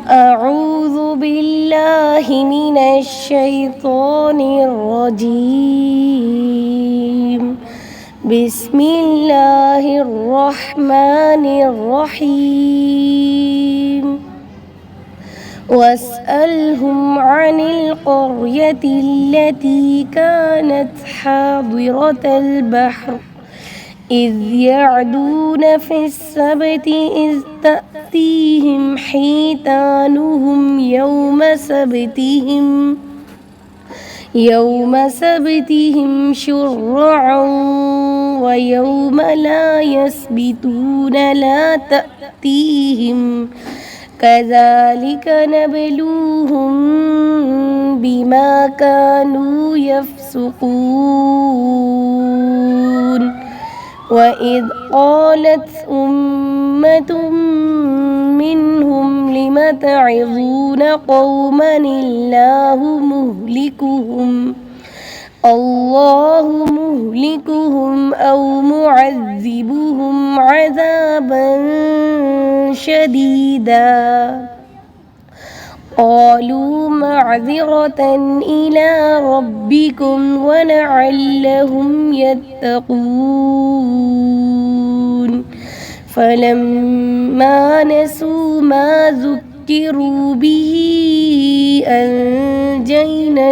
أعوذ بالله من الشيطان الرجيم. بسم الله الرحمن الرحيم. واسألهم عن القرية التي كانت حاضرة البحر إذ يعدون في السبت إذ تأتيهم حيتانهم يوم سبتهم شرعا ويوم لا يسبتون لا تأتيهم كذلك نبلوهم بما كانوا يفسقون. وإذ قالت أمة منهم لم تعظون قوما الله مهلكهم أو معذبهم عذابا شديدا قالوا معذرة إلى ربكم ولعلهم يتقون. فلما نسوا ما ذكروا به أنجينا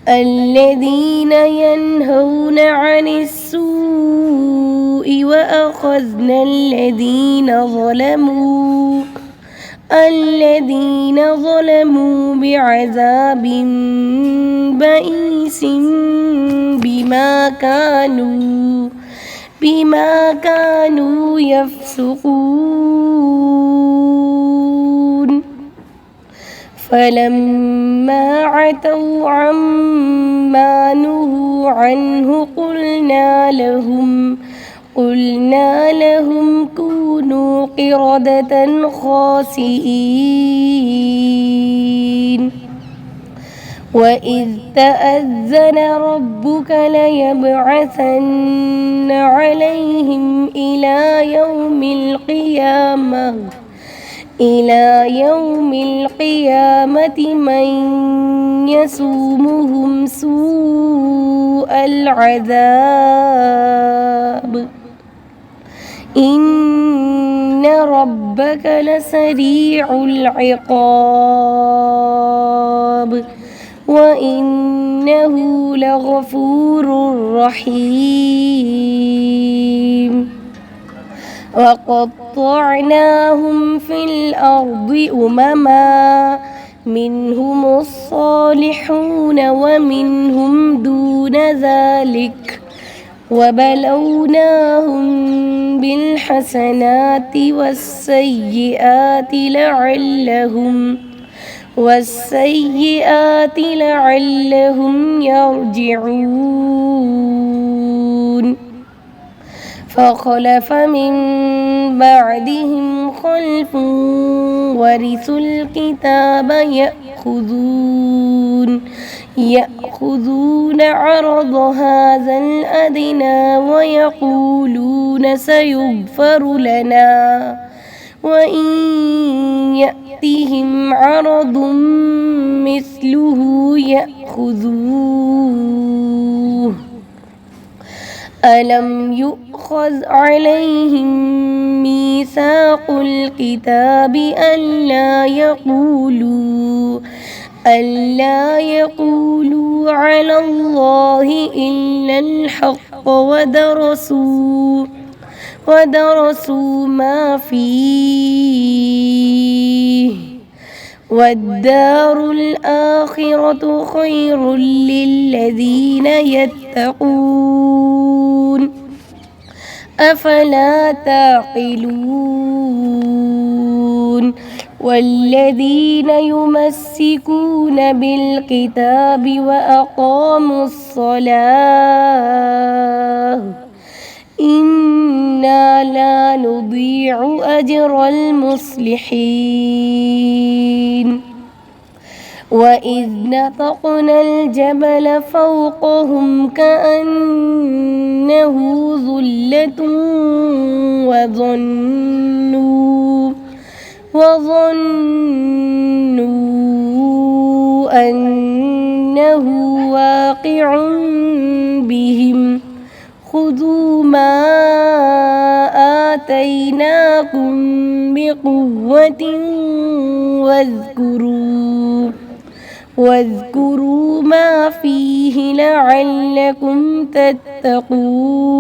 الذين ينهون عن السوء وأخذنا الذين ظلموا بعذاب بئيس بما كانوا يفسقون. فلما عتوا عما نهوا عنه قلنا لهم كونوا قردة خاسئين. وإذ تأذن ربك ليبعثن عليهم إلى يوم القيامة من يسومهم سوء العذاب إن ربك لسريع العقاب وإنه لغفور رحيم. وقطعناهم في الأرض أمما منهم الصالحون ومنهم دون ذلك وبلوناهم بالحسنات والسيئات لعلهم يرجعون. فخلف من بعدهم خلف ورثوا الكتاب يأخذون عرض هذا الأدنى ويقولون سيغفر لنا وإن يأتهم عرض مثله يأخذوه. ألم يؤخذ عليهم ميثاق الكتاب ألا يقولوا على الله إلا الحق ودرسوا ما فيه والدار الآخرة خير للذين يتقون أفلا تعقلون. والذين يمسكون بالكتاب وأقاموا الصلاة إنا لا نضيع أجر المصلحين. وإذ نطقنا الجبل فوقهم كأنه ظلة وظنوا وظنوا أنه واقع بهم خذوا ما آتيناكم بقوة واذكروا ما فيه لعلكم تتقون